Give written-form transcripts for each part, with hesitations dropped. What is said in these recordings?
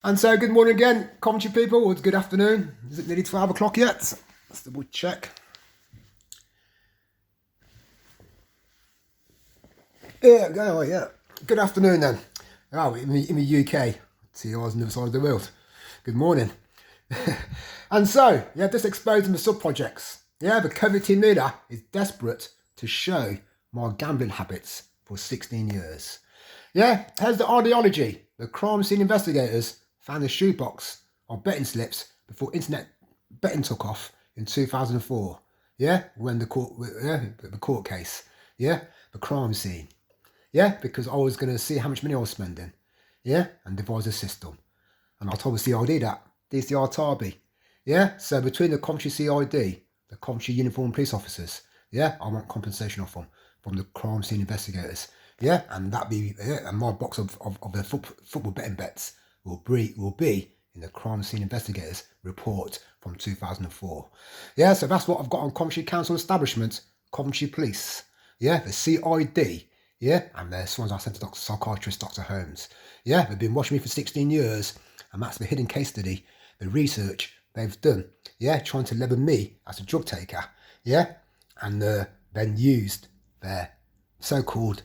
And so, good morning again, Coventry people, or good afternoon. Is it nearly 12 o'clock yet? Let's double check. Yeah, yeah. Good afternoon then. Oh, in the UK, to yours on the other side of the world. Good morning. And so, yeah, just exposing the sub-projects. Yeah, the COVID team leader is desperate to show my gambling habits for 16 years. Yeah, here's the ideology. The crime scene investigators found a shoebox of betting slips before internet betting took off in 2004. Yeah, when the court case. Yeah, the crime scene. Yeah, because I was going to see how much money I was spending. Yeah, and devise a system. And I told the CID that. DCR Tarby. Yeah, so between the Coventry CID, the Coventry uniformed police officers, yeah, I want compensation off them from the crime scene investigators. Yeah, and that be and my box of the football betting bets will be in the crime scene investigators report from 2004. Yeah, so that's what I've got on Coventry Council Establishment, Coventry Police. Yeah, the CID. Yeah, and there's ones I sent to Dr. Psychiatrist Dr. Holmes. Yeah, they've been watching me for 16 years, and that's the hidden case study, the research they've done. Yeah, trying to label me as a drug taker. Yeah, and then used their so-called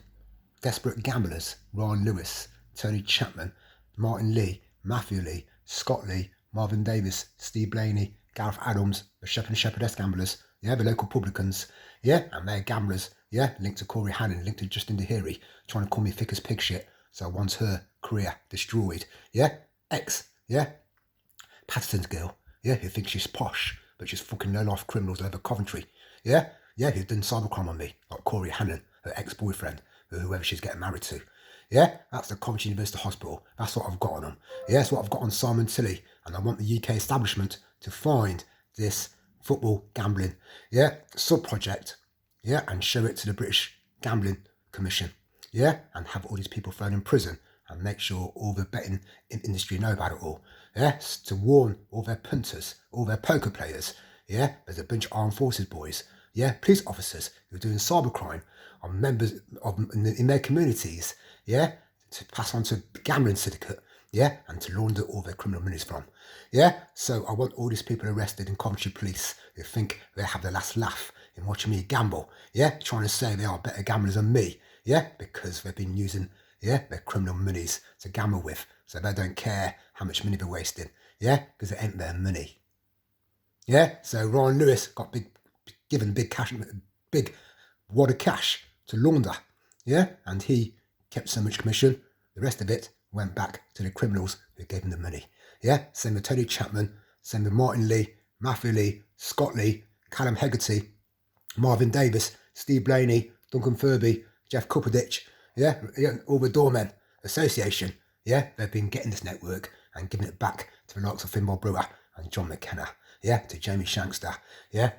desperate gamblers, Ryan Lewis, Tony Chapman, Martin Lee, Matthew Lee, Scott Lee, Marvin Davis, Steve Blaney, Gareth Adams, the Shepherd and Shepherdess gamblers, yeah, the local publicans, yeah, and they're gamblers, yeah, linked to Corey Hannon, linked to Justin DeHeary, trying to call me thick as pig shit, so I want her career destroyed, yeah, yeah, Patterson's girl, yeah, who thinks she's posh, but she's fucking low-life criminals over Coventry, yeah, who've done cybercrime on me, like Corey Hannon, her ex-boyfriend, or whoever she's getting married to. Yeah, that's the Coventry University Hospital. That's what I've got on them. Yeah, that's what I've got on Simon Tilley. And I want the UK establishment to find this football gambling, yeah, sub-project, yeah, and show it to the British Gambling Commission, yeah, and have all these people thrown in prison and make sure all the betting industry know about it all. Yes, to warn all their punters, all their poker players. Yeah, there's a bunch of armed forces boys. Yeah, police officers who are doing cybercrime on members of in their communities. Yeah, to pass on to gambling syndicate. Yeah, and to launder all their criminal monies from. Yeah, so I want all these people arrested in Coventry Police who think they have the last laugh in watching me gamble. Yeah, trying to say they are better gamblers than me. Yeah, because they've been using their criminal monies to gamble with, so they don't care how much money they're wasting. Yeah, because it ain't their money. Yeah, so Ryan Lewis got given big wad of cash to launder. Yeah, and he kept so much commission. The rest of it went back to the criminals who gave him the money. Yeah, same with Tony Chapman, same with Martin Lee, Matthew Lee, Scott Lee, Callum Hegarty, Marvin Davis, Steve Blaney, Duncan Furby, Jeff Kupardich, yeah, all the doormen association, yeah, they've been getting this network and giving it back to the likes of Finbar Brewer and John McKenna, yeah, to Jamie Shankster, yeah,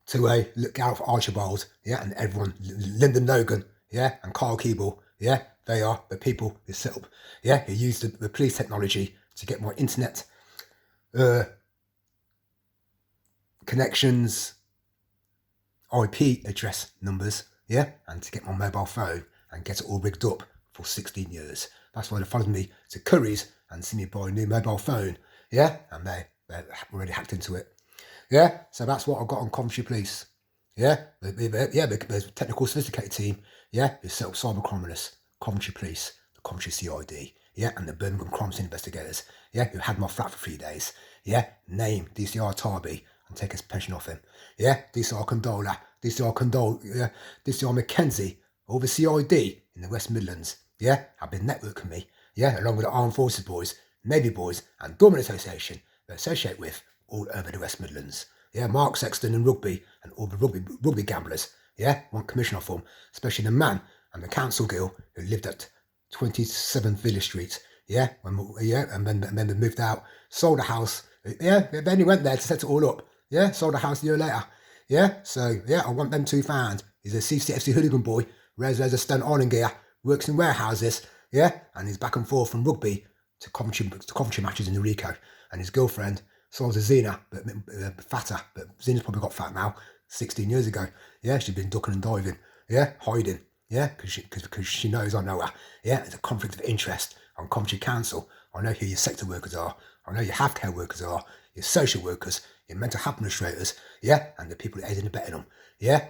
to Gareth Archibald, yeah, and everyone, Lyndon Logan, yeah, and Carl Keeble, yeah, they are the people who set up, yeah, who used the police technology to get my internet connections, IP address numbers, yeah, and to get my mobile phone and get it all rigged up for 16 years. That's why they followed me to Curry's and see me buy a new mobile phone, yeah, and they're already hacked into it. Yeah, so that's what I've got on Coventry Police. Yeah, the technical sophisticated team, yeah, who set up cybercrime on us, Coventry Police, the Coventry CID, yeah, and the Birmingham crime scene investigators, yeah, who had my flat for 3 days, yeah, name DCR Tarby and take his pension off him, yeah, DCR Condola, DCR Mackenzie, all the CID in the West Midlands, yeah, have been networking me, yeah, along with the Armed Forces boys, Navy boys, and Doorman Association that associate with all over the West Midlands. Yeah, Mark Sexton and rugby and all the rugby gamblers, yeah, want commission off them, especially the man and the council girl who lived at 27 Villa Street, yeah, and then they moved out, sold a house, yeah, then he went there to set it all up, yeah, sold a house a year later, yeah, so yeah, I want them two found. He's a CCFC hooligan boy, wears a Stone Island gear, works in warehouses, yeah, and he's back and forth from rugby to Coventry matches in the Rico, and his girlfriend sold a Xena, but fatter, but Xena's probably got fat now, 16 years ago, yeah, she's been ducking and diving, yeah, hiding, yeah, because she knows I know her, yeah, it's a conflict of interest, on Coventry Council. I know who your sector workers are. I know your healthcare workers are, your social workers, your mental health administrators, yeah, and the people who aid and abetting them, yeah.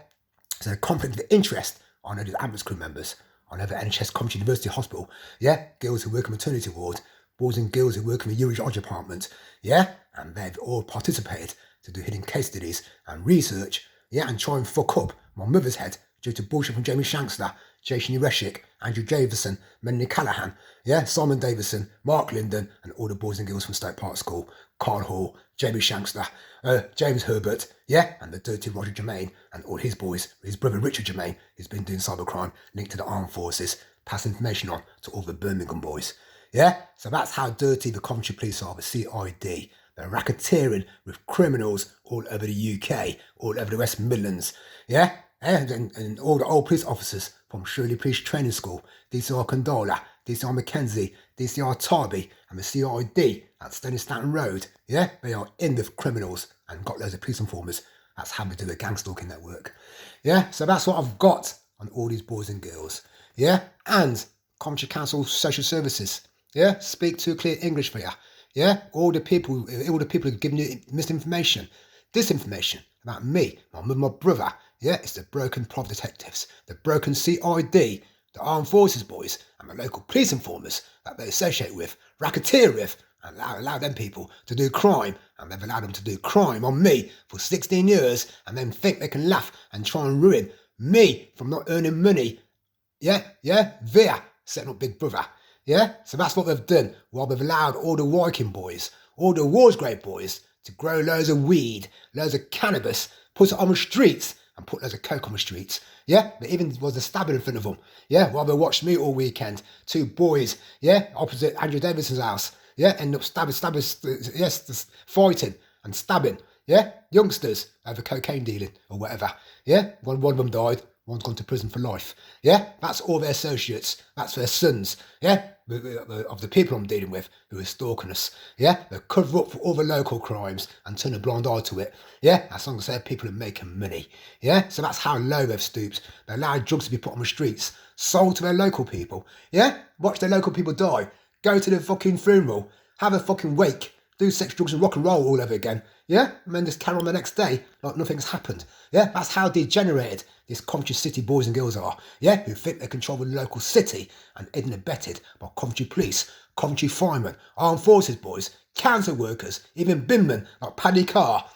So conflict of interest, I know the ambulance crew members, I know the NHS Coventry University Hospital, yeah, girls who work in maternity ward, boys and girls who work in the urology department, yeah, and they've all participated to do hidden case studies and research, yeah, and try and fuck up my mother's head due to bullshit from Jamie Shankster, Jason Ureshik, Andrew Davison, Menny Callahan, yeah, Simon Davison, Mark Linden, and all the boys and girls from Stoke Park School, Carl Hall, Jamie Shankster, James Herbert, yeah, and the dirty Roger Germain, and all his boys, his brother Richard Germain, who's been doing cybercrime linked to the armed forces, pass information on to all the Birmingham boys. Yeah, so that's how dirty the Coventry Police are, the CID. They're racketeering with criminals all over the UK, all over the West Midlands. Yeah, and all the old police officers from Shirley Police Training School, DCR Condola, DCR Mackenzie, DCR Tarby, and the CID at Stony Stanton Road. Yeah, they are in with criminals and got loads of police informers. That's how they do the gang stalking network. Yeah, so that's what I've got on all these boys and girls. Yeah, and Coventry Council Social Services. Yeah, speak to clear English for you. Yeah, all the people who are giving you misinformation, disinformation about me, my brother. Yeah, it's the broken private detectives, the broken CID, the armed forces boys, and the local police informers that they associate with, racketeer with, and allow them people to do crime, and they've allowed them to do crime on me for 16 years, and then think they can laugh and try and ruin me from not earning money. Yeah, via setting up Big Brother. Yeah, so that's what they've done, while they've allowed all the Wycombe boys, all the Warsgrave boys to grow loads of weed, loads of cannabis, put it on the streets, and put loads of coke on the streets. Yeah, there even was a stabbing in front of them. Yeah, while they watched me all weekend, two boys, yeah, opposite Andrew Davidson's house, yeah, end up stabbing, yes, fighting and stabbing, yeah, youngsters over cocaine dealing or whatever. Yeah, one of them died. One's gone to prison for life. Yeah, that's all their associates. That's their sons. Yeah, of the people I'm dealing with who are stalking us. Yeah, they cover up for all the local crimes and turn a blind eye to it. Yeah, as long as they're people are making money. Yeah, so that's how low they've stooped. They allow drugs to be put on the streets, sold to their local people. Yeah, watch their local people die. Go to the fucking funeral. Have a fucking wake. Do sex, drugs and rock and roll all over again. Yeah, and then just carry on the next day like nothing's happened. Yeah, that's how degenerated these Coventry City boys and girls are. Yeah, who think they control the local city and aided and abetted by Coventry Police, Coventry Firemen, Armed Forces boys, council workers, even binmen like Paddy Carr.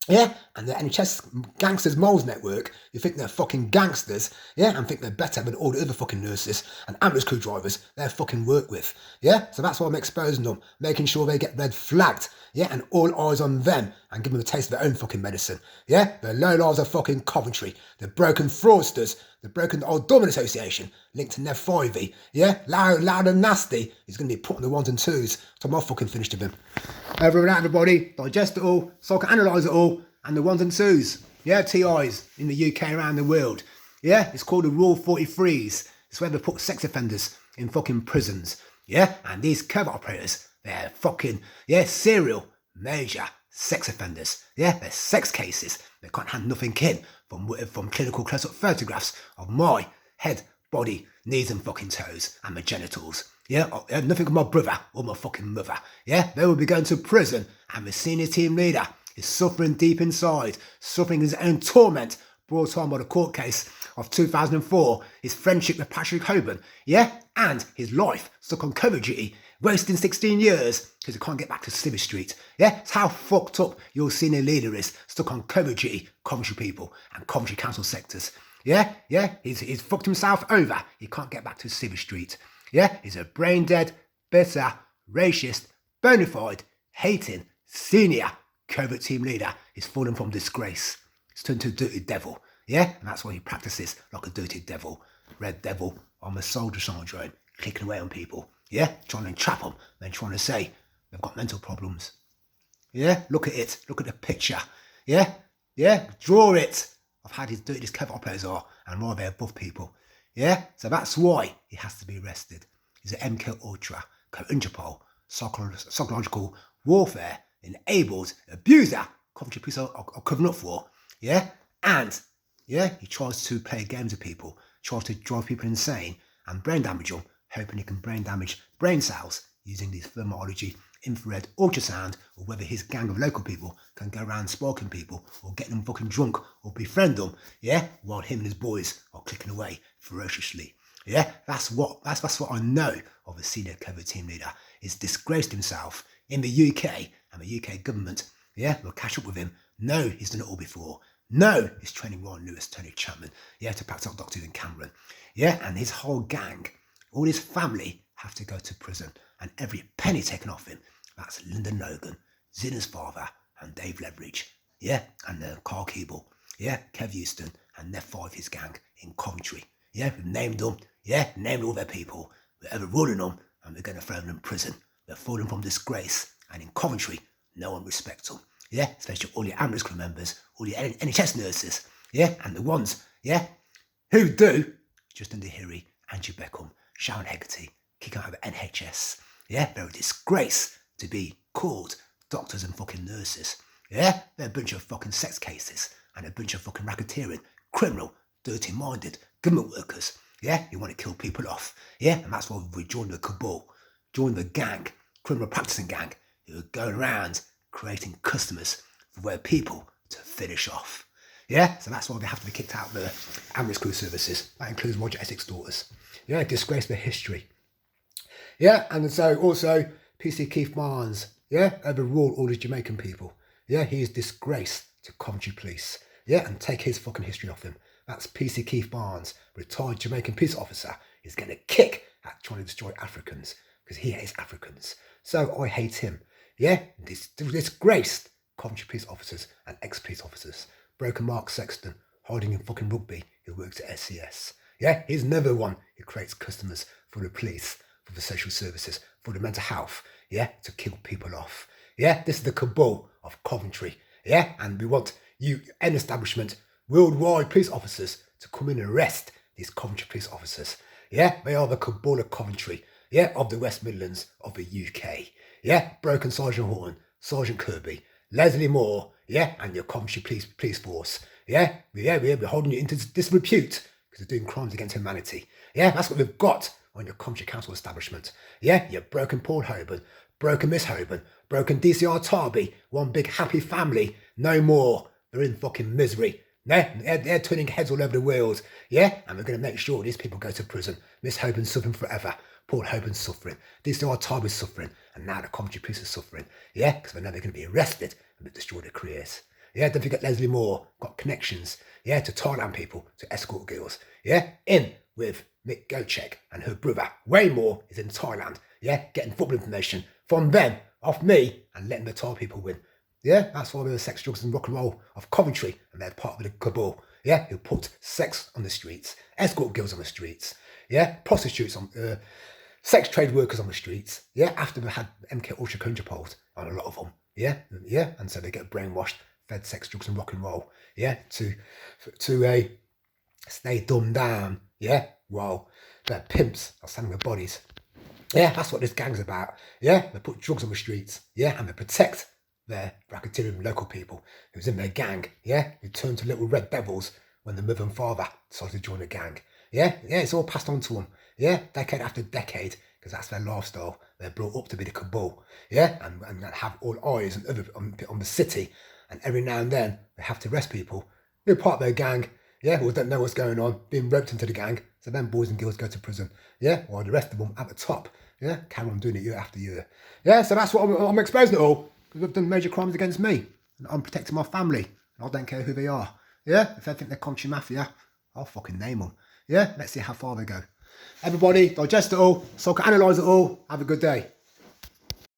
Yeah, and the NHS Gangsters Moles Network, who think they're fucking gangsters, yeah, and think they're better than all the other fucking nurses and ambulance crew drivers they fucking work with. Yeah, so that's why I'm exposing them, making sure they get red flagged, yeah, and all eyes on them and give them a taste of their own fucking medicine. Yeah, the low lives of fucking Coventry, the broken fraudsters, the broken Old Dorman Association, linked to Nev 5e, yeah, loud and nasty, he's going to be putting the ones and twos, so I'm fucking finished with him. Over and out, everybody, digest it all, so I can analyse it all, and the ones and twos, yeah, TIs in the UK around the world. Yeah, it's called the Rule 43s. It's where they put sex offenders in fucking prisons. Yeah, and these covert operators, they're fucking, yeah, serial, major sex offenders. Yeah, they're sex cases. They can't have nothing in from clinical close-up photographs of my head, body, knees and fucking toes and my genitals. Yeah, nothing of my brother or my fucking mother. Yeah, they will be going to prison, and the senior team leader is suffering deep inside, suffering his own torment brought on by the court case of 2004, his friendship with Patrick Hoban, yeah, and his life stuck on COVID duty, wasting 16 years because he can't get back to Civil Street. Yeah, it's how fucked up your senior leader is, stuck on COVID duty, Coventry people and Coventry council sectors. Yeah, he's fucked himself over. He can't get back to Civil Street. Yeah, he's a brain dead, bitter, racist, bona fide, hating, senior covert team leader. He's fallen from disgrace. He's turned to a dirty devil. Yeah, and that's why he practices like a dirty devil. Red devil on the soldier syndrome, clicking away on people. Yeah, trying to entrap them, then trying to say they've got mental problems. Yeah, look at it. Look at the picture. Yeah, draw it of how these dirty covert operators are and why they're above people. Yeah, so that's why he has to be arrested. He's an MK Ultra, co-Interpol, psychological warfare, enabled abuser, Coventry police are covering up for. Yeah, and yeah, he tries to play games with people, tries to drive people insane and brain damage them hoping he can brain damage brain cells using these thermology, infrared, ultrasound, or whether his gang of local people can go around sparking people or getting them fucking drunk or befriend them, yeah, while him and his boys are clicking away ferociously. Yeah, that's what I know of a senior covert team leader. He's disgraced himself in the UK, and the UK government, yeah, will catch up with him. No, he's done it all before. No, he's training Ryan Lewis, Tony Chapman, yeah, to practice doctors in Cameron. Yeah, and his whole gang, all his family have to go to prison, and every penny taken off him. That's Lyndon Logan, Zinner's father, and Dave Leveridge, yeah, and Carl Keeble, yeah, Kev Houston, and their 5 his gang in Coventry. Yeah, we've named them, yeah, named all their people. We're overruling them, and we're going to throw them in prison. They're falling from disgrace, and in Coventry, no one respects them. Yeah, especially all your ambulance crew members, all your NHS nurses, yeah, and the ones, yeah, who do, Justin Dehery, Andrew Beckham, Sharon Hegarty, kick out of the NHS. Yeah, they're a disgrace to be called doctors and fucking nurses. Yeah, they're a bunch of fucking sex cases and a bunch of fucking racketeering, criminal, dirty-minded government workers. Yeah, you want to kill people off. Yeah, and that's why we joined the cabal, joined the gang, criminal practicing gang, who are going around creating customers for their people to finish off. Yeah, so that's why they have to be kicked out of the ambulance crew services. That includes Roger Essex daughters. Yeah, disgrace their history. Yeah, and so also PC Keith Barnes, yeah, overrule all these Jamaican people. Yeah, he is disgraced to Coventry Police. Yeah, and take his fucking history off him. That's PC Keith Barnes, retired Jamaican police officer, is going to kick at trying to destroy Africans because he hates Africans. So I hate him. Yeah, disgraced Coventry police officers and ex-police officers. Broken Mark Sexton, hiding in fucking rugby, who works at SCS. Yeah, he's another one who creates customers for the police, for the social services, for the mental health, yeah, to kill people off. Yeah, this is the cabal of Coventry. Yeah, and we want you, an establishment, worldwide police officers to come in and arrest these Coventry police officers. Yeah, they are the cabal of Coventry, yeah, of the West Midlands of the UK. Yeah, Broken Sergeant Horton, Sergeant Kirby, Leslie Moore, yeah, and your Coventry police force. Yeah, we're holding you into disrepute because they're doing crimes against humanity. Yeah, that's what we've got on your Coventry Council establishment. Yeah, you're broken Paul Hoban, broken Miss Hoban, broken DCR Tarby, one big happy family, no more. They're in fucking misery. They're turning heads all over the world. Yeah, and we're going to make sure these people go to prison. Miss Hoban's suffering forever. Paul Hoban's suffering. DCR Tarby's suffering. And now the Coventry police are suffering. Yeah, because they know they're going to be arrested and destroy their careers. Yeah, don't forget Leslie Moore got connections, yeah, to Thailand people, to escort girls. Yeah, in with Mick Gochek and her brother, way more, is in Thailand. Yeah, getting football information from them, off me, and letting the Thai people win. Yeah, that's why we're the sex, drugs and rock and roll of Coventry, and they're part of the cabal. Yeah, who put sex on the streets, escort girls on the streets. Yeah, prostitutes on, sex trade workers on the streets. Yeah, after we had MK Ultra Contrapult on a lot of them. Yeah, and so they get brainwashed, fed sex, drugs and rock and roll. Yeah, to stay dumbed down. Yeah, while their pimps are selling their bodies. Yeah, that's what this gang's about. Yeah, they put drugs on the streets. Yeah, and they protect their racketeering local people who's in their gang. Yeah, who turn to little red devils when the mother and father decide to join a gang. Yeah, it's all passed on to them. Yeah, decade after decade, because that's their lifestyle. They're brought up to be the cabal. Yeah, and have all eyes and other on the city. And every now and then they have to arrest people who are part of their gang. Yeah, who don't know what's going on, being roped into the gang. So then boys and girls go to prison. Yeah, while the rest of them at the top. Yeah, carry on doing it year after year. Yeah, so that's what I'm exposing it all. Because they've done major crimes against me. And I'm protecting my family. And I don't care who they are. Yeah, if they think they're Coventry Mafia, I'll fucking name them. Yeah, let's see how far they go. Everybody, digest it all, so I can analyse it all. Have a good day.